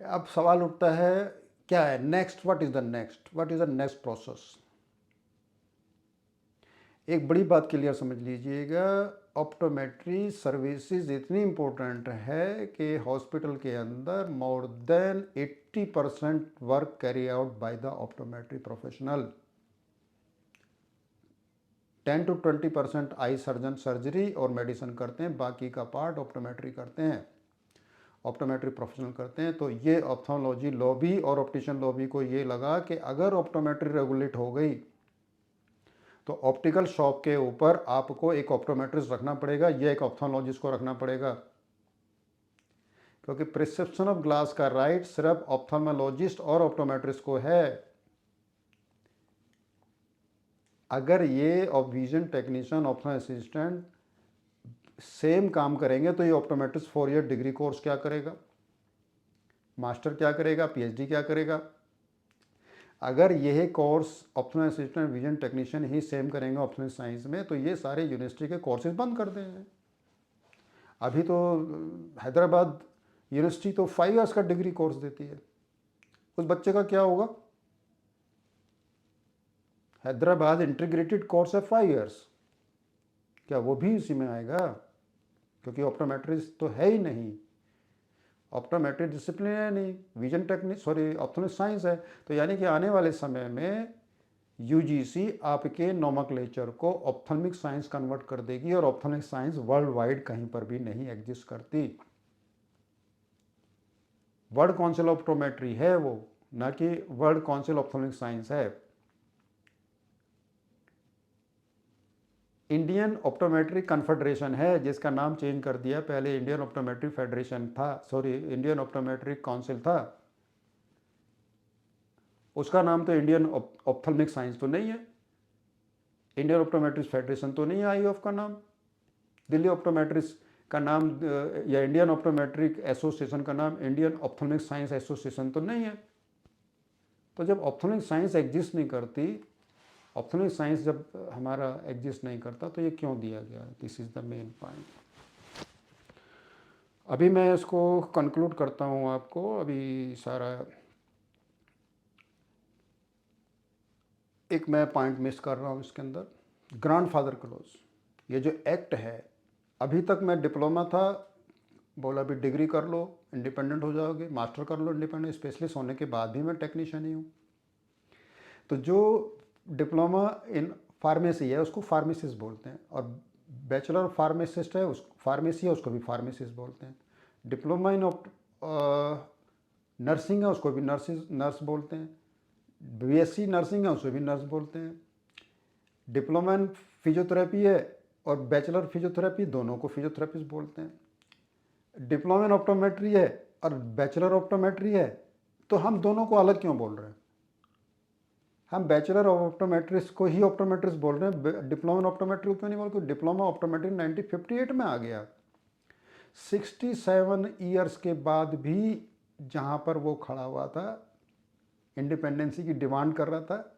अब सवाल उठता है क्या है next, what is the next process. एक बड़ी बात क्लियर समझ लीजिएगा, ऑप्टोमेट्री सर्विसेज इतनी इम्पोर्टेंट है कि हॉस्पिटल के अंदर more than 80% work carry out by the optometry professional. 10 to 20% eye surgeon surgery और मेडिसिन करते हैं, बाकी का पार्ट ऑप्टोमेट्री करते हैं, ऑप्टोमेट्री प्रोफेशनल करते हैं। तो ये ऑप्थोलॉजी लॉबी और ऑप्टिशियन लॉबी को ये लगा कि अगर ऑप्टोमेट्री रेगुलेट हो गई तो ऑप्टिकल शॉप के ऊपर आपको एक ऑप्टोमेट्रिस्ट रखना पड़ेगा, या एक ऑप्थोलॉजिस्ट को रखना पड़ेगा, क्योंकि प्रिस्क्रिप्शन ऑफ ग्लास का राइट सिर्फ ऑप्थोलॉजिस्ट और ऑप्टोमेट्रिस्ट को है। अगर ये विजन टेक्नीशियन ऑप्थो असिस्टेंट सेम काम करेंगे तो ये ऑप्टोमेट्रिस्ट 4 ईयर डिग्री कोर्स क्या करेगा, मास्टर क्या करेगा, पीएचडी क्या करेगा। अगर यह कोर्स ऑप्थो असिस्टेंट विजन टेक्नीशियन ही सेम करेंगे ऑप्थो साइंस में, तो ये सारे यूनिवर्सिटी के कोर्सेज बंद कर देंगे। अभी तो हैदराबाद यूनिवर्सिटी तो 5 ईयर्स का डिग्री कोर्स देती है, उस बच्चे का क्या होगा। हैदराबाद इंटीग्रेटेड कोर्स है 5 ईयर्स, क्या वो भी इसी में आएगा, क्योंकि ऑप्टोमेट्रिस्ट तो है ही नहीं, ऑप्टोमेट्रिक डिसिप्लिन है नहीं, विजन टेक्निक ऑप्थोमिक साइंस है। तो यानी कि आने वाले समय में यूजीसी आपके नोमेनक्लेचर को ऑप्थोमिक साइंस कन्वर्ट कर देगी, और ऑप्थोमिक साइंस वर्ल्ड वाइड कहीं पर भी नहीं एग्जिस्ट करती। वर्ल्ड काउंसिल ऑफ ऑप्टोमेट्री है वो, ना कि वर्ल्ड काउंसिल ऑप्थोमिक साइंस है। इंडियन ऑप्टोमेट्रिक कन्फेडरेशन है, जिसका नाम चेंज कर दिया, पहले इंडियन ऑप्टोमेट्रिक फेडरेशन था, इंडियन ऑप्टोमेट्रिक काउंसिल था, उसका नाम तो इंडियन ऑप्थल्मिक साइंस तो नहीं है, इंडियन ऑप्टोमेट्रिक्स फेडरेशन तो नहीं है आईओएफ का नाम, दिल्ली ऑप्टोमेट्रिक्स का नाम या इंडियन ऑप्टोमेट्रिक एसोसिएशन का नाम इंडियन ऑप्थल्मिक साइंस एसोसिएशन तो नहीं है। तो जब ऑप्थल्मिक साइंस एग्जिस्ट नहीं करती, ऑप्थल्मिक साइंस जब हमारा एग्जिस्ट नहीं करता, तो ये क्यों दिया गया, this is the main point. अभी मैं इसको कंक्लूड करता हूँ आपको, अभी सारा एक मैं पॉइंट मिस कर रहा हूँ इसके अंदर, ग्रैंडफादर क्लॉज। ये जो एक्ट है, अभी तक मैं डिप्लोमा था, बोला भी डिग्री कर लो इंडिपेंडेंट हो जाओगे, मास्टर कर लो इंडिपेंडेंट, स्पेशलिस्ट होने के बाद भी मैं टेक्नीशियन ही हूँ। तो जो डिप्लोमा इन फार्मेसी है उसको फार्मेसिस्ट बोलते हैं, और बैचलर फार्मासिस्ट है, उस फार्मेसी है उसको भी फार्मेसिस्ट बोलते हैं। डिप्लोमा इन नर्सिंग है उसको भी नर्स बोलते हैं, बीएससी नर्सिंग है उसे भी नर्स बोलते हैं। डिप्लोमा इन फिजियोथेरेपी है और बैचलर फिजियोथेरेपी, दोनों को फिजियोथेरेपिस्ट बोलते हैं। डिप्लोमा इन ऑप्टोमेट्री है और बैचलर ऑप्टोमेट्री है, तो हम दोनों को अलग क्यों बोल रहे हैं। हम बैचलर ऑफ ऑप्टोमेट्रिस्ट को ही ऑप्टोमेट्रिस्ट बोल रहे हैं, डिप्लोमा इन ऑप्टोमेट्री क्यों नहीं बोल, क्योंकि डिप्लोमा ऑप्टोमेट्री 1958 में आ गया। 67 ईयर्स के बाद भी जहाँ पर वो खड़ा हुआ था, इंडिपेंडेंसी की डिमांड कर रहा था,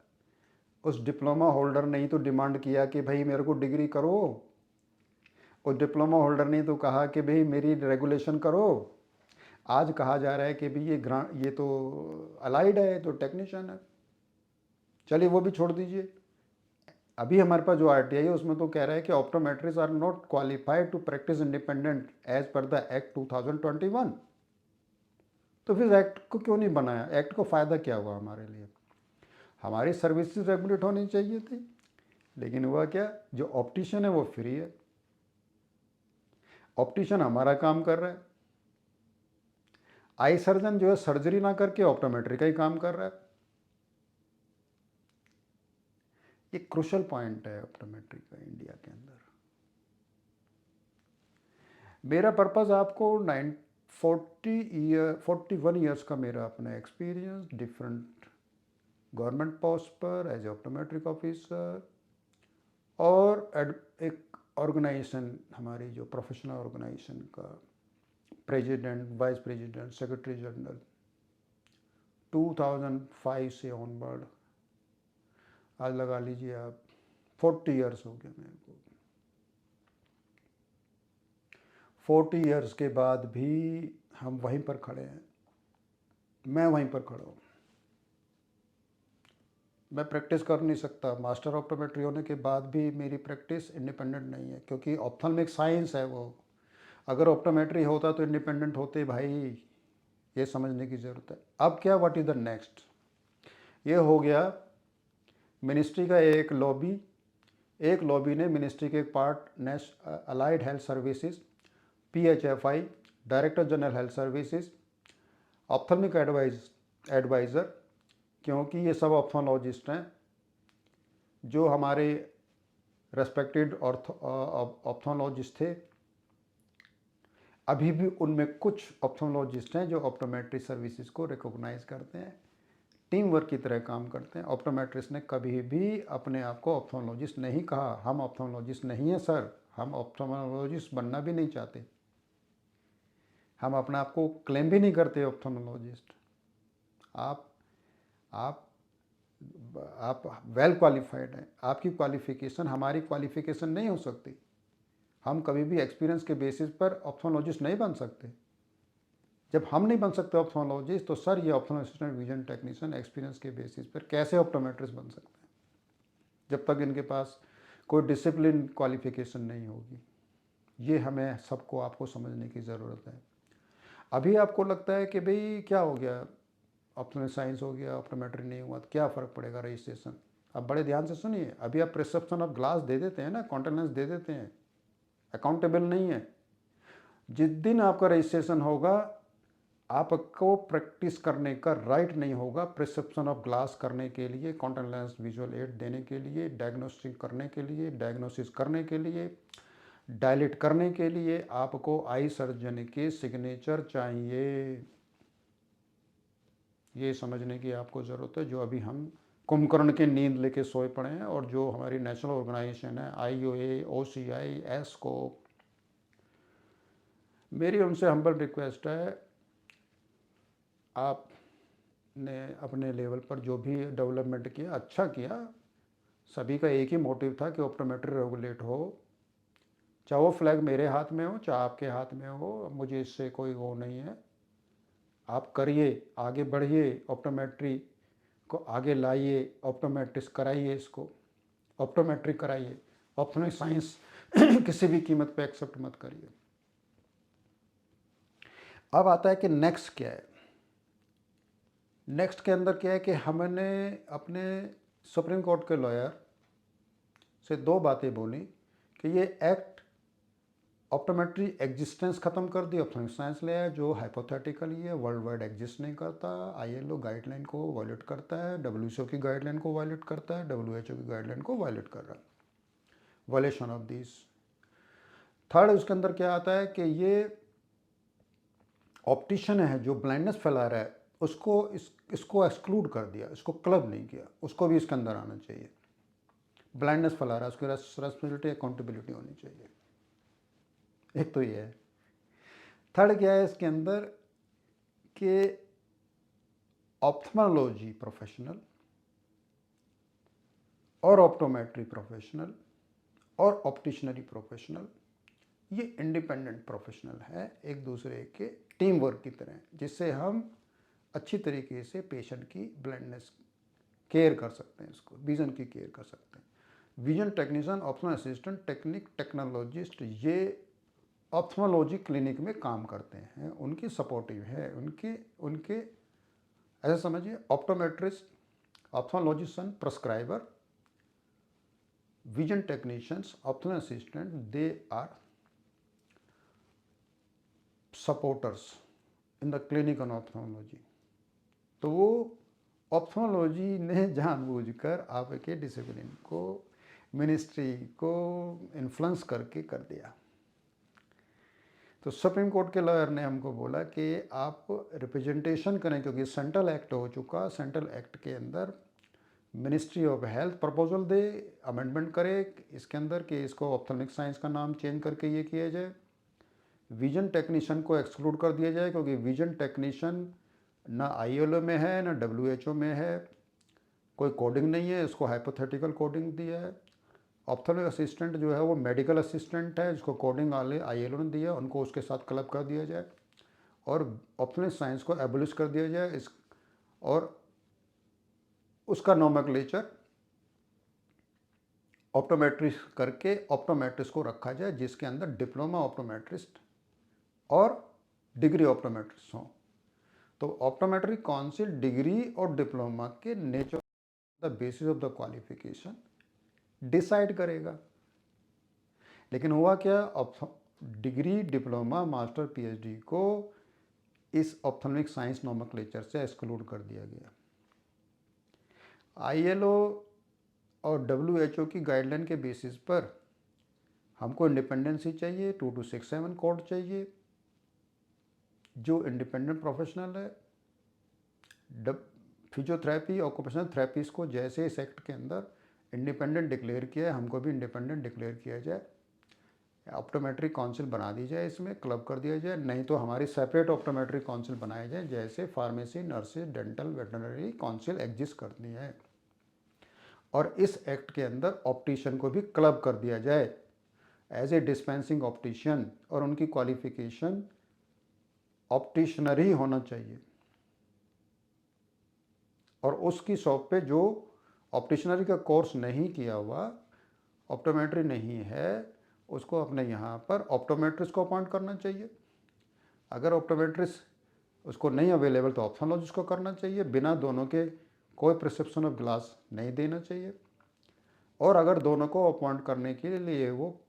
उस डिप्लोमा होल्डर ने ही तो डिमांड किया कि भाई मेरे को डिग्री करो, उस डिप्लोमा होल्डर ने तो कहा कि भाई मेरी रेगुलेशन करो। आज कहा जा रहा है कि भाई ये तो अलाइड है, तो टेक्नीशियन है, चलिए वो भी छोड़ दीजिए। अभी हमारे पास जो आरटीआई है उसमें तो कह रहा है कि optometrist are not qualified to practice independent as per the act 2021। तो फिर एक्ट को क्यों नहीं बनाया, एक्ट को फ़ायदा क्या हुआ हमारे लिए। हमारी सर्विसेज रेगुलेट होनी चाहिए थी, लेकिन हुआ क्या, जो ऑप्टिशियन है वो फ्री है, ऑप्टिशियन हमारा काम कर रहा है। आई सर्जन जो है सर्जरी ना करके ऑप्टोमेट्री का ही काम कर रहा है। ये क्रूशल पॉइंट है ऑप्टोमेट्री का इंडिया के अंदर। मेरा पर्पज़ आपको 41 ईयर्स का मेरा अपना एक्सपीरियंस डिफरेंट गवर्नमेंट पोस्ट पर एज ए ऑप्टोमेट्रिक ऑफिसर, और एक ऑर्गेनाइजेशन हमारी जो प्रोफेशनल ऑर्गेनाइजेशन का president, vice president, secretary general 2005 से ऑनवर्ड, आज लगा लीजिए आप 40 ईयर्स हो गए मेरे को। 40 ईयर्स के बाद भी हम वहीं पर खड़े हैं। मैं वहीं पर खड़ा हूँ। मैं प्रैक्टिस कर नहीं सकता, मास्टर ऑप्टोमेट्री होने के बाद भी मेरी प्रैक्टिस इंडिपेंडेंट नहीं है, क्योंकि ऑप्थेल्मिक साइंस है वो। अगर ऑप्टोमेट्री होता तो इंडिपेंडेंट होते भाई, ये समझने की ज़रूरत है। अब क्या, व्हाट इज़ द नेक्स्ट? ये हो गया मिनिस्ट्री का एक लॉबी ने मिनिस्ट्री के एक part allied health services, PHFI, director general health services, ophthalmic adviser, क्योंकि ये सब ऑप्थोलॉजिस्ट हैं जो हमारे रेस्पेक्टेड ऑप्थोलॉजिस्ट थे। अभी भी उनमें कुछ ऑप्थोलॉजिस्ट हैं जो ऑप्टोमेट्री सर्विसेज को रिकॉग्नाइज करते हैं, टीम वर्क की तरह काम करते हैं। ऑप्टोमेट्रिस्ट ने कभी भी अपने आप को ऑप्थोलॉजिस्ट नहीं कहा। हम ऑप्थोलॉजिस्ट नहीं हैं सर, हम ऑप्थोलॉजिस्ट बनना भी नहीं चाहते, हम अपने आप को क्लेम भी नहीं करते ऑप्थोलॉजिस्ट। आप आप आप वेल क्वालिफाइड हैं, आपकी क्वालिफ़िकेशन हमारी क्वालिफ़िकेशन नहीं हो सकती। हम कभी भी एक्सपीरियंस के बेसिस पर ऑप्थोलॉजिस्ट नहीं बन सकते। जब हम नहीं बन सकते ऑप्थोलॉजिस्ट, तो सर ये ऑप्थोलॉजिस्ट विजन टेक्नीशियन एक्सपीरियंस के बेसिस पर कैसे ऑप्टोमेट्रिस्ट बन सकते हैं, जब तक इनके पास कोई डिसिप्लिन क्वालिफ़िकेशन नहीं होगी। ये हमें सबको आपको समझने की ज़रूरत है। अभी आपको लगता है कि भाई क्या हो गया, ऑप्टोमेट्री साइंस हो गया, ऑप्टोमेट्री नहीं हुआ तो क्या फ़र्क पड़ेगा रजिस्ट्रेशन। अब बड़े ध्यान से सुनिए, अभी आप प्रिस्क्रिप्शन ऑफ ग्लास दे देते हैं ना, कॉन्टैक्ट लेंस दे देते हैं, अकाउंटेबल नहीं है। जिस दिन आपका रजिस्ट्रेशन होगा, आपको प्रैक्टिस करने का राइट नहीं होगा प्रिस्क्रिप्शन ऑफ ग्लास करने के लिए, कॉन्टैक्ट लेंस विजुअल एड देने के लिए, डायग्नोस्टिक करने के लिए, डायग्नोसिस करने के लिए, डायलेट करने के लिए आपको आई सर्जन के सिग्नेचर चाहिए। ये समझने की आपको ज़रूरत है। जो अभी हम कुंभकर्ण की नींद लेके सोए पड़े हैं, और जो हमारी नेशनल ऑर्गेनाइजेशन है IOA, OCI, ESCO, मेरी उनसे हम्बल रिक्वेस्ट है, आपने अपने लेवल पर जो भी डेवलपमेंट किया अच्छा किया। सभी का एक ही मोटिव था कि ऑप्टोमेट्री रेगुलेट हो, चाहे वो फ्लैग मेरे हाथ में हो चाहे आपके हाथ में हो, मुझे इससे कोई वो नहीं है। आप करिए, आगे बढ़िए, ऑप्टोमेट्री को आगे लाइए, ऑप्टोमेट्रिस्ट कराइए, इसको ऑप्टोमेट्री कराइए। ऑप्टोमेट्रिक साइंस किसी भी कीमत पे एक्सेप्ट मत करिए। अब आता है कि नेक्स्ट क्या है। नेक्स्ट के अंदर क्या है कि हमने अपने सुप्रीम कोर्ट के लॉयर से दो बातें बोली कि ये एक्ट ऑप्टोमेट्री एग्जिस्टेंस ख़त्म कर दी, ऑप्टोमेट्रिक साइंस ले आया जो हाइपोथेटिकली है, वर्ल्ड वाइड एग्जिस्ट नहीं करता, ILO गाइडलाइन को वायलेट करता है, WHO की गाइडलाइन को वायलेट करता है, WHO की गाइडलाइन को वायलेट कर रहा है, वायलेशन ऑफ दिस। थर्ड उसके अंदर क्या आता है कि ये ऑप्टिशियन है जो ब्लाइंडनेस फैला रहा है, उसको इसको एक्सक्लूड कर दिया, इसको क्लब नहीं किया, उसको भी इसके अंदर आना चाहिए। ब्लाइंडनेस फैला रहा है, उसकी रेस्पॉन्सिबिलिटी अकाउंटेबिलिटी होनी चाहिए। एक तो ये है। थर्ड क्या है इसके अंदर कि ऑप्थेल्मोलॉजी प्रोफेशनल और ऑप्टोमेट्री प्रोफेशनल और ऑप्टिशनरी प्रोफेशनल ये इंडिपेंडेंट प्रोफेशनल है, एक दूसरे के टीम वर्क की तरह, जिससे हम अच्छी तरीके से पेशेंट की ब्लाइंडनेस केयर कर सकते हैं, इसको विज़न की केयर कर सकते हैं। Vision technician, optional assistant, technologist, ये ऑप्थेल्मोलॉजी क्लिनिक में काम करते हैं, उनकी सपोर्टिव है, उनके ऐसा समझिए optometrist, ophthalmologist, prescriber, vision technicians, ophthalmo assistant, they are supporters in the clinic on ophthalmology. तो वो ऑप्थेल्मोलॉजी ने जानबूझकर आपके डिसिप्लिन को, मिनिस्ट्री को इन्फ्लुएंस करके कर दिया। तो सुप्रीम कोर्ट के लॉयर ने हमको बोला कि आप रिप्रेजेंटेशन करें, क्योंकि सेंट्रल एक्ट हो चुका, सेंट्रल एक्ट के अंदर ministry of health proposal they, amendment करे इसके अंदर कि इसको ऑप्थेल्मिक साइंस का नाम चेंज करके ये किया जाए, विजन टेक्नीशियन को एक्सक्लूड कर दिया जाए, क्योंकि विजन टेक्नीशियन ना ILO में है ना WHO में है, कोई कोडिंग नहीं है, इसको हाइपोथेटिकल कोडिंग दिया है। ऑप्थेल्मिक असिस्टेंट जो है वो मेडिकल असिस्टेंट है, जिसको कोडिंग वाले ILO ने दिया, उनको उसके साथ क्लब कर दिया जाए, और ऑप्थेल्मिक साइंस को एबोलिश कर दिया जाए, और उसका नोमेनक्लेचर ऑप्टोमेट्रिस्ट करके ऑप्टोमेट्रिस्ट को रखा जाए, जिसके अंदर डिप्लोमा ऑप्टोमेट्रिस्ट और डिग्री ऑप्टोमेट्रिस्ट हों। तो ऑप्टोमेट्री काउंसिल डिग्री और डिप्लोमा के nature the basis of the qualification decide करेगा। लेकिन हुआ क्या, डिग्री, डिप्लोमा, मास्टर, पीएचडी को इस ऑप्थेल्मिक साइंस नोमेनक्लेचर से एक्सक्लूड कर दिया गया। आईएलओ और डब्ल्यूएचओ की गाइडलाइन के बेसिस पर हमको इंडिपेंडेंसी चाहिए, 2267 कोड चाहिए। जो इंडिपेंडेंट प्रोफेशनल है, फिजियोथेरेपी, ऑक्यूपेशनल थेरेपिस्ट को जैसे इस एक्ट के अंदर इंडिपेंडेंट डिक्लेयर किया है, हमको भी इंडिपेंडेंट डिक्लेयर किया जाए। ऑप्टोमेट्रिक काउंसिल बना दी जाए, इसमें क्लब कर दिया जाए, नहीं तो हमारी सेपरेट ऑप्टोमेट्रिक काउंसिल बनाई जाए, जैसे pharmacy, nurses, dental, veterinary council exist करती है। और इस एक्ट के अंदर ऑप्टिशियन को भी क्लब कर दिया जाए एज ए डिस्पेंसिंग ऑप्टिशियन, और उनकी क्वालिफिकेशन ऑप्टिशनर ही होना चाहिए। और उसकी शॉप पे जो ऑप्टिशनरी का कोर्स नहीं किया हुआ, ऑप्टोमेट्री नहीं है, उसको अपने यहाँ पर ऑप्टोमेट्रिस्ट को अपॉइंट करना चाहिए। अगर ऑप्टोमेट्रिस्ट उसको नहीं अवेलेबल तो ऑप्थेल्मोलॉजिस्ट को करना चाहिए। बिना दोनों के कोई प्रिस्क्रिप्शन ऑफ ग्लास नहीं देना चाहिए। और अगर दोनों को अपॉइंट करने के लिए वो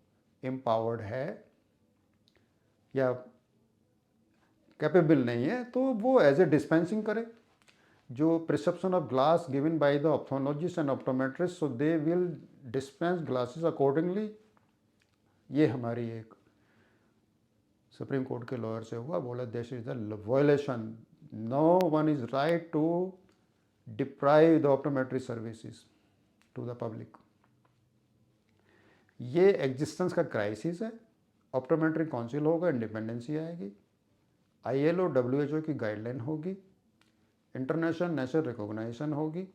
एम्पावर्ड है या कैपेबल नहीं है, तो वो एज ए डिस्पेंसिंग करे। जो prescription of glass given by the ophthalmologist and optometrist, so they will dispense glasses accordingly. ये हमारी एक सुप्रीम कोर्ट के लॉयर से हुआ, बोला this is the violation, no one is right to deprive the optometry services to the public. ये existence का crisis है। ऑप्टोमेट्री काउंसिल होगा, इंडिपेंडेंसी आएगी, आईएलओ डब्ल्यूएचओ की गाइडलाइन होगी, इंटरनेशनल नेशनल रिकॉग्नाइजेशन होगी,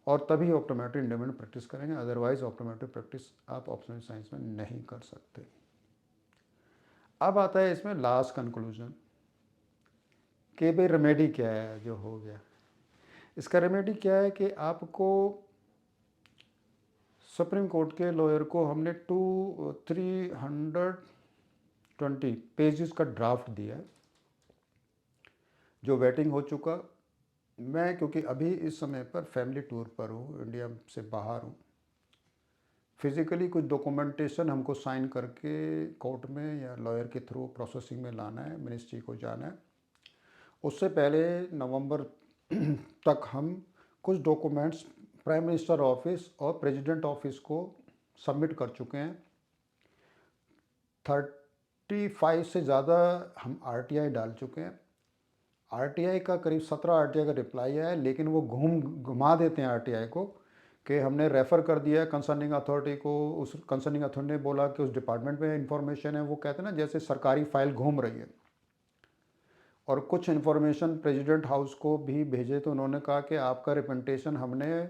और तभी ऑप्टोमेट्री इंडिपेंडेंट प्रैक्टिस करेंगे। अदरवाइज ऑप्टोमेट्री प्रैक्टिस आप ऑप्शनल साइंस में नहीं कर सकते। अब आता है इसमें लास्ट कंक्लूजन कि भाई रेमेडी क्या है जो हो गया। इसका रेमेडी क्या है कि आपको सुप्रीम कोर्ट के लॉयर को हमने 320 पेजेस का ड्राफ्ट दिया है, जो वेटिंग हो चुका। मैं क्योंकि अभी इस समय पर फैमिली टूर पर हूँ, इंडिया से बाहर हूँ, फिज़िकली कुछ डॉक्यूमेंटेशन हमको साइन करके कोर्ट में या लॉयर के थ्रू प्रोसेसिंग में लाना है, मिनिस्ट्री को जाना है। उससे पहले नवंबर तक हम कुछ डॉक्यूमेंट्स प्राइम मिनिस्टर ऑफिस और प्रेसिडेंट ऑफिस को सबमिट कर चुके हैं। 35 से ज़्यादा हम आरटीआई डाल चुके हैं। आरटीआई का करीब 17 आरटीआई का रिप्लाई आया है, लेकिन वो घुमा देते हैं आरटीआई को कि हमने रेफ़र कर दिया है कंसर्निंग अथॉरिटी को। उस कंसर्निंग अथॉरिटी ने बोला कि उस डिपार्टमेंट में इंफॉर्मेशन है। वो कहते हैं ना, जैसे सरकारी फाइल घूम रही है। और कुछ इन्फॉर्मेशन प्रेसिडेंट हाउस को भी भेजे तो उन्होंने कहा कि आपका रिप्रेजेंटेशन हमने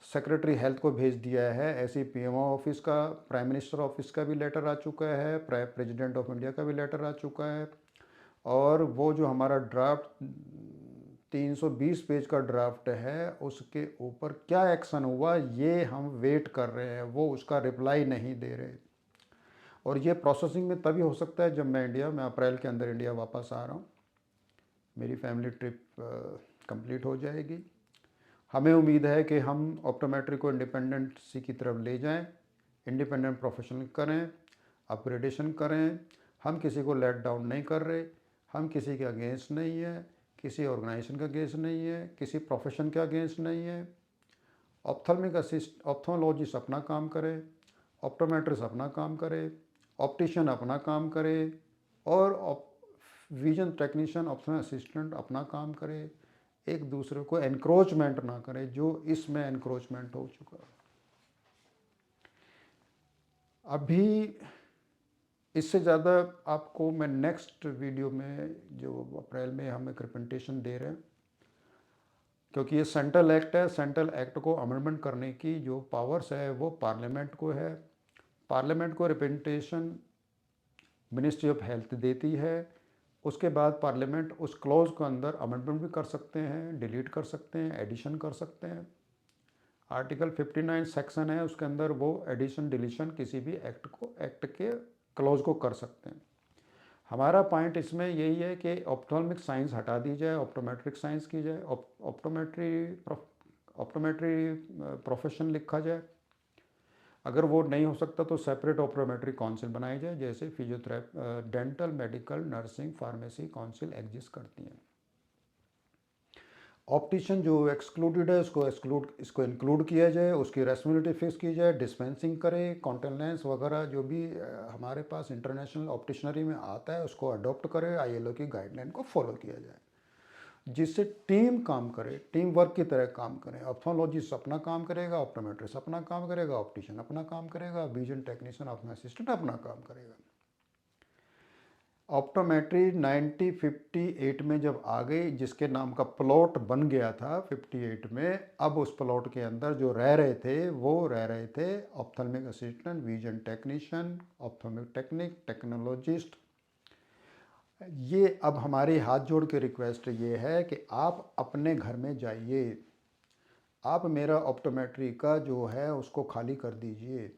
सेक्रेटरी हेल्थ को भेज दिया है। ऐसे पीएमओ ऑफिस का, प्राइम मिनिस्टर ऑफिस का भी लेटर आ चुका है, प्रेसिडेंट ऑफ इंडिया का भी लेटर आ चुका है। और वो जो हमारा ड्राफ्ट 320 पेज का ड्राफ्ट है, उसके ऊपर क्या एक्शन हुआ ये हम वेट कर रहे हैं। वो उसका रिप्लाई नहीं दे रहे। और ये प्रोसेसिंग में तभी हो सकता है जब मैं अप्रैल के अंदर इंडिया वापस आ रहा हूँ। मेरी फैमिली ट्रिप कंप्लीट हो जाएगी। हमें उम्मीद है कि हम ऑप्टोमेट्री को इंडिपेंडेंसी की तरफ ले जाएं, इंडिपेंडेंट प्रोफेशनल करें, अपग्रेडेशन करें। हम किसी को लेट डाउन नहीं कर रहे, हम किसी के अगेंस्ट नहीं है, किसी ऑर्गेनाइजेशन के अगेंस्ट नहीं है, किसी प्रोफेशन के अगेंस्ट नहीं है। ऑप्थेल्मोलॉजिस्ट अपना काम करे, ऑप्टोमेट्रिस्ट अपना काम करे, ऑप्टिशियन अपना काम करे, और विजन टेक्नीशियन, ऑप्शनल असिस्टेंट अपना काम करे। एक दूसरे को एनक्रोचमेंट ना करे, जो इसमें एनक्रोचमेंट हो चुका है। अभी इससे ज़्यादा आपको मैं नेक्स्ट वीडियो में, जो अप्रैल में हम एक रिप्रेजेंटेशन दे रहे हैं, क्योंकि ये सेंट्रल एक्ट है, सेंट्रल एक्ट को अमेंडमेंट करने की जो पावर्स है वो पार्लियामेंट को है। पार्लियामेंट को रिप्रेजेंटेशन मिनिस्ट्री ऑफ हेल्थ देती है। उसके बाद पार्लियामेंट उस क्लॉज के अंदर अमेंडमेंट भी कर सकते हैं, डिलीट कर सकते हैं, एडिशन कर सकते हैं। आर्टिकल 59 सेक्शन है, उसके अंदर वो एडिशन डिलीशन किसी भी एक्ट के क्लॉज को कर सकते हैं। हमारा पॉइंट इसमें यही है कि ऑप्थेल्मिक साइंस हटा दी जाए, ऑप्टोमेट्रिक साइंस की जाए, ऑप्टोमेट्री प्रोफेशन लिखा जाए। अगर वो नहीं हो सकता तो सेपरेट ऑप्टोमेट्री काउंसिल बनाई जाए, जैसे physiotherapy, dental, medical, nursing, pharmacy council exist करती हैं। ऑप्टिशियन जो एक्सक्लूडेड है इसको इंक्लूड किया जाए, उसकी रेस्पॉन्सिबिलिटी फिक्स की जाए, डिस्पेंसिंग करे, कॉन्टेक्ट लेंस वगैरह जो भी हमारे पास इंटरनेशनल ऑप्टिशनरी में आता है उसको अडॉप्ट करे, ILO की गाइडलाइन को फॉलो किया जाए, जिससे टीम काम करे, टीम वर्क की तरह काम करें। ऑप्थोलॉजिस्ट अपना काम करेगा, ऑप्टोमेट्रिस्ट अपना काम करेगा, ऑप्टिशियन अपना काम करेगा, विजन टेक्नीशियन अपना असिस्टेंट अपना काम करेगा। ऑप्टोमेट्री 1958 में जब आ गई, जिसके नाम का प्लॉट बन गया था 58 में, अब उस प्लॉट के अंदर जो रह रहे थे वो रह रहे थे ophthalmic assistant, vision technician, ophthalmic technologist. ये अब हमारी हाथ जोड़ के रिक्वेस्ट ये है कि आप अपने घर में जाइए, आप मेरा ऑप्टोमेट्री का जो है उसको खाली कर दीजिए,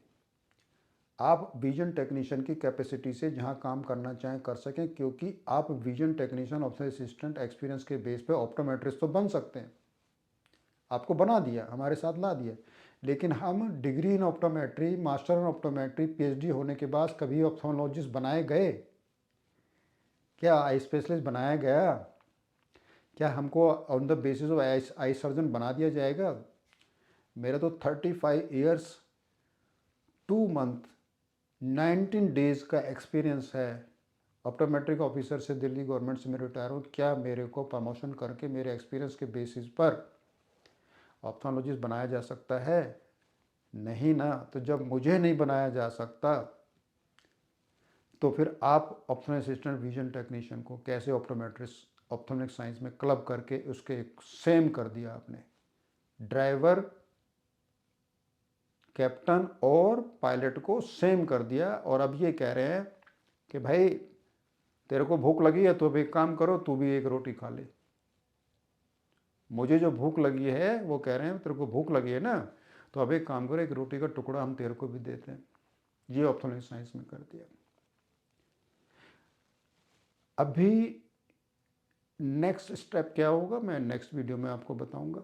आप विजन टेक्नीशियन की कैपेसिटी से जहां काम करना चाहें कर सकें, क्योंकि आप vision technician optical assistant experience के बेस पे ऑप्टोमेट्रिस्ट तो बन सकते हैं, आपको बना दिया, हमारे साथ ला दिया, लेकिन हम degree in optometry, master in optometry, PhD होने के बाद कभी ऑप्थोलॉजिस्ट बनाए गए क्या? आई स्पेशलिस्ट बनाया गया क्या? हमको on the basis of eye surgeon बना दिया जाएगा? मेरा तो 35 ईयर्स 2 मंथ 19 डेज़ का एक्सपीरियंस है। ऑप्टोमेट्रिक ऑफिसर से दिल्ली गवर्नमेंट से मैं रिटायर हूँ, क्या मेरे को प्रमोशन करके मेरे एक्सपीरियंस के बेसिस पर ऑप्थोलॉजिस्ट बनाया जा सकता है? नहीं ना। तो जब मुझे नहीं बनाया जा सकता तो फिर आप ऑप्थोमेट्रिक असिस्टेंट विजन टेक्नीशियन को कैसे ऑप्थोमेट्रिक साइंस में क्लब करके उसके सेम कर दिया आपने? ड्राइवर, कैप्टन और पायलट को सेम कर दिया, और अब ये कह रहे हैं कि भाई तेरे को भूख लगी है तो अब एक काम करो, तू भी एक रोटी खा ले। मुझे जो भूख लगी है वो कह रहे हैं तेरे को भूख लगी है ना, तो अब एक काम करो, एक रोटी का टुकड़ा हम तेरे को भी देते हैं। ये ऑप्थेल्मिक साइंस में कर दिया। अभी नेक्स्ट स्टेप क्या होगा मैं नेक्स्ट वीडियो में आपको बताऊंगा।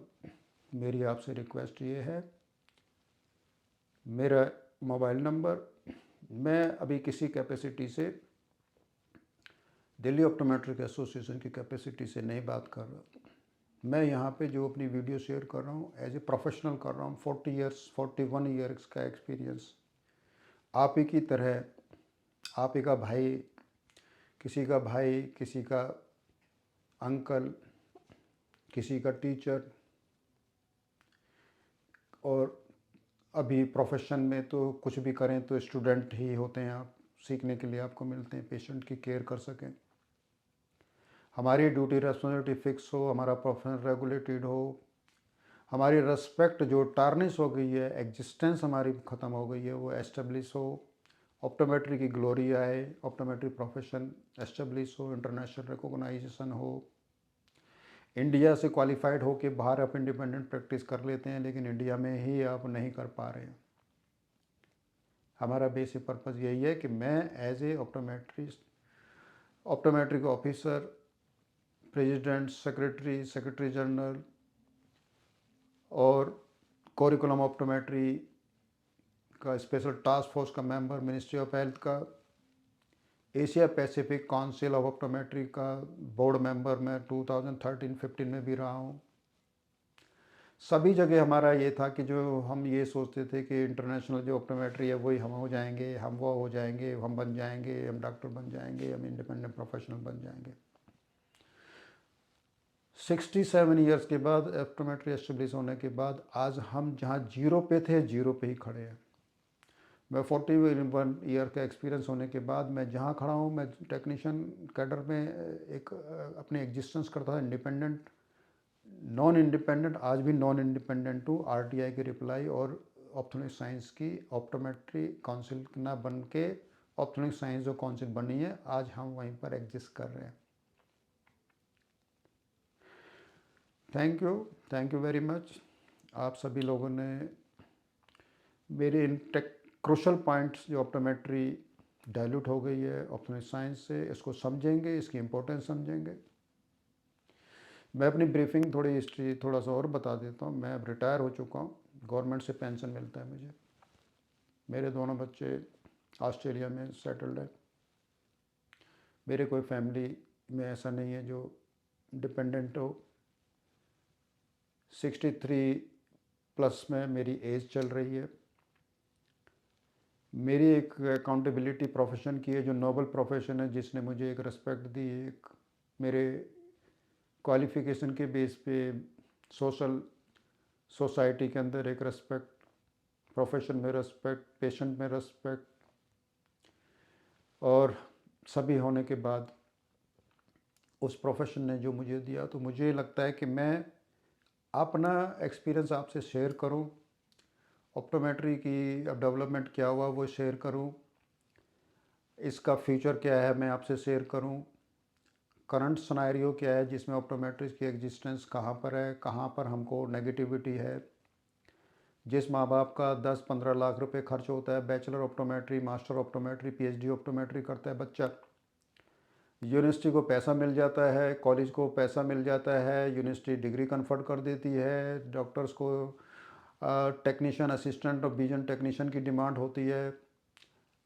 मेरी आपसे रिक्वेस्ट ये है, मेरा मोबाइल नंबर, मैं अभी किसी कैपेसिटी से दिल्ली ऑप्टोमेट्रिक एसोसिएशन की कैपेसिटी से नहीं बात कर रहा। मैं यहाँ पे जो अपनी वीडियो शेयर कर रहा हूँ एज ए प्रोफेशनल कर रहा हूँ। 41 ईयर्स का एक्सपीरियंस, आप ही की तरह, आप ही का भाई, किसी का अंकल, किसी का टीचर, और अभी प्रोफेशन में तो कुछ भी करें तो स्टूडेंट ही होते हैं आप, सीखने के लिए आपको मिलते हैं, पेशेंट की केयर कर सकें। हमारी ड्यूटी रेस्पॉन्सिबिलिटी फिक्स हो, हमारा प्रोफेशन रेगुलेटेड हो, हमारी रिस्पेक्ट जो टार्निश हो गई है, एग्जिस्टेंस हमारी ख़त्म हो गई है, वो एस्टेब्लिश हो, ऑप्टोमेट्री की ग्लोरी आए, ऑप्टोमेट्री प्रोफेशन एस्टेब्लिश हो, इंटरनेशनल रिकॉग्नाइजेशन हो। इंडिया से क्वालिफाइड हो के बाहर आप इंडिपेंडेंट प्रैक्टिस कर लेते हैं, लेकिन इंडिया में ही आप नहीं कर पा रहे हैं। हमारा बेसिक पर्पज़ यही है कि मैं as a optometric officer, president, secretary general और कोरिकुलम ऑप्टोमेट्री का स्पेशल टास्क फोर्स का मेंबर, मिनिस्ट्री ऑफ हेल्थ का, Asia Pacific council of optometry का बोर्ड मेंबर मैं 2013-15 में भी रहा हूँ। सभी जगह हमारा ये था कि जो हम ये सोचते थे कि इंटरनेशनल जो ऑप्टोमेट्री है वही हम हो जाएंगे, हम वो हो जाएंगे, हम बन जाएंगे, हम डॉक्टर बन जाएंगे, हम इंडिपेंडेंट प्रोफेशनल बन जाएंगे। 67 ईयर्स के बाद ऑप्टोमेट्री एस्टेब्लिश होने के बाद आज हम जहाँ जीरो पे थे, जीरो पे ही खड़े हैं। मैं 41 ईयर का एक्सपीरियंस होने के बाद मैं जहाँ खड़ा हूँ, मैं टेक्नीशियन कैडर में एक अपनी एग्जिस्टेंस करता था, इंडिपेंडेंट, नॉन इंडिपेंडेंट, आज भी नॉन इंडिपेंडेंट टू RTI की रिप्लाई और ऑप्थोमेट्रिक साइंस की ऑप्टोमेट्री काउंसिल ना बन के ऑप्थोमेट्रिक साइंस जो काउंसिल बनी है, आज हम वहीं पर एग्जिस्ट कर रहे हैं। Thank you very much. आप सभी लोगों ने मेरे इन टेक क्रूशल पॉइंट्स जो ऑप्टोमेट्री डाइल्यूट हो गई है ऑप्टोमेट्री साइंस से, इसको समझेंगे, इसकी इम्पोर्टेंस समझेंगे। मैं अपनी ब्रीफिंग थोड़ी हिस्ट्री थोड़ा सा और बता देता हूँ। मैं अब रिटायर हो चुका हूँ, गवर्नमेंट से पेंशन मिलता है मुझे। मेरे दोनों बच्चे ऑस्ट्रेलिया में सेटल्ड है। मेरे कोई फैमिली में ऐसा नहीं है जो डिपेंडेंट हो। 63 प्लस में मेरी एज चल रही है। मेरी एक अकाउंटेबिलिटी प्रोफेशन की है जो नोबल प्रोफेशन है, जिसने मुझे एक रिस्पेक्ट दी। एक मेरे क्वालिफ़िकेशन के बेस पे सोशल सोसाइटी के अंदर एक रिस्पेक्ट, प्रोफेशन में रिस्पेक्ट, पेशेंट में रिस्पेक्ट, और सभी होने के बाद उस प्रोफेशन ने जो मुझे दिया, तो मुझे लगता है कि मैं अपना एक्सपीरियंस आपसे शेयर करूं। ऑप्टोमेट्री की अब डेवलपमेंट क्या हुआ वो शेयर करूं, इसका फ्यूचर क्या है मैं आपसे शेयर करूं, करंट सिनेरियो क्या है जिसमें ऑप्टोमेट्री की एग्जिस्टेंस कहाँ पर है, कहाँ पर हमको नेगेटिविटी है। जिस माँ बाप का 10-15 लाख रुपए खर्च होता है, bachelor optometry, master optometry, PhD optometry करता है बच्चा, यूनिवर्सिटी को पैसा मिल जाता है, कॉलेज को पैसा मिल जाता है, यूनिवर्सिटी डिग्री कन्फर्ट कर देती है, डॉक्टर्स को टेक्नीशियन, असिस्टेंट और विजन टेक्नीशियन की डिमांड होती है।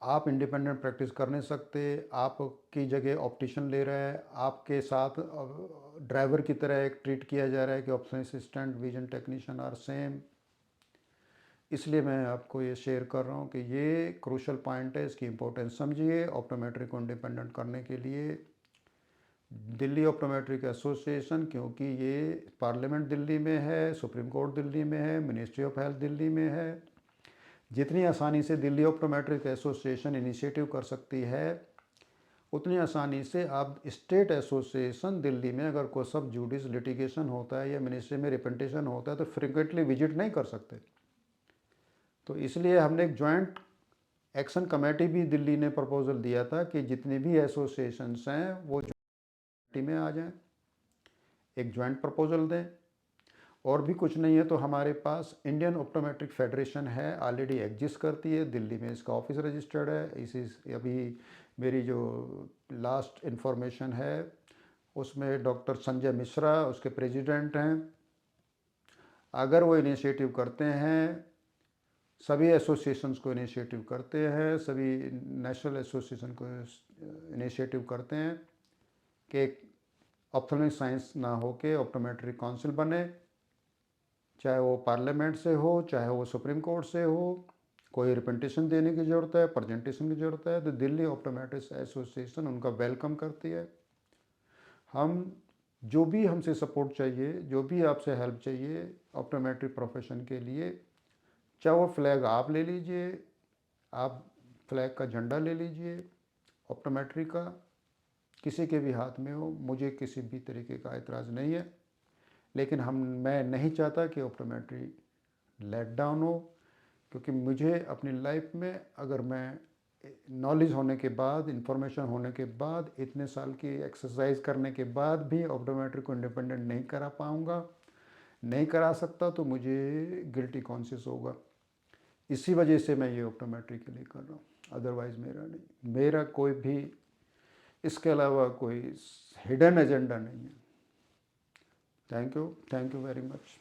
आप इंडिपेंडेंट प्रैक्टिस कर नहीं सकते, आपकी जगह ऑप्टिशियन ले रहा है, आपके साथ ड्राइवर की तरह एक ट्रीट किया जा रहा है कि option assistant, vision technician are same. इसलिए मैं आपको ये शेयर कर रहा हूँ कि ये क्रूशल पॉइंट है, इसकी इम्पोर्टेंस समझिए। ऑप्टोमेट्री को इंडिपेंडेंट करने के लिए दिल्ली ऑप्टोमेट्रिक एसोसिएशन, क्योंकि ये पार्लियामेंट दिल्ली में है, सुप्रीम कोर्ट दिल्ली में है, मिनिस्ट्री ऑफ हेल्थ दिल्ली में है, जितनी आसानी से दिल्ली ऑप्टोमेट्रिक एसोसिएशन इनिशिएटिव कर सकती है, उतनी आसानी से आप स्टेट एसोसिएशन दिल्ली में अगर कोई सब जुडिस लिटिगेशन होता है या मिनिस्ट्री में रिप्रेजेंटेशन होता है तो फ्रिक्वेंटली विजिट नहीं कर सकते। तो इसलिए हमने एक जॉइंट एक्शन कमेटी भी दिल्ली ने प्रपोजल दिया था कि जितने भी एसोसिएशंस हैं वो कमेटी में आ जाएं, एक जॉइंट प्रपोजल दें। और भी कुछ नहीं है तो हमारे पास इंडियन ऑप्टोमेट्रिक फेडरेशन है, ऑलरेडी एग्जिस्ट करती है, दिल्ली में इसका ऑफिस रजिस्टर्ड है। इसी अभी मेरी जो लास्ट इन्फॉर्मेशन है उसमें डॉक्टर संजय मिश्रा उसके प्रेसिडेंट हैं। अगर वो इनिशिएटिव करते हैं, सभी एसोसिएशंस को इनिशिएटिव करते हैं, सभी नेशनल एसोसिएशन को इनिशिएटिव करते हैं कि ऑप्थेल्मिक साइंस ना हो के ऑप्टोमेट्रिक काउंसिल बने, चाहे वो पार्लियामेंट से हो, चाहे वो सुप्रीम कोर्ट से हो। कोई रिप्रेजेंटेशन देने की ज़रूरत है, प्रेजेंटेशन की ज़रूरत है, तो दिल्ली ऑप्टोमेट्रिक्स एसोसिएशन उनका वेलकम करती है। हम जो भी हमसे सपोर्ट चाहिए, जो भी आपसे हेल्प चाहिए ऑप्टोमेट्रिक प्रोफेशन के लिए, चाहे वो फ्लैग आप ले लीजिए, आप फ्लैग का झंडा ले लीजिए ऑप्टोमेट्री का, किसी के भी हाथ में हो, मुझे किसी भी तरीके का एतराज़ नहीं है। लेकिन मैं नहीं चाहता कि ऑप्टोमेट्री लेट डाउन हो, क्योंकि मुझे अपनी लाइफ में अगर मैं नॉलेज होने के बाद, इंफॉर्मेशन होने के बाद, इतने साल की एक्सरसाइज करने के बाद भी ऑप्टोमेट्री को इंडिपेंडेंट नहीं करा पाऊँगा, नहीं करा सकता, तो मुझे गिल्टी कॉन्शियस होगा। इसी वजह से मैं ये ऑप्टोमेट्री के लिए कर रहा हूँ, अदरवाइज़ मेरा नहीं, मेरा कोई भी इसके अलावा कोई हिडन एजेंडा नहीं है। Thank you very much.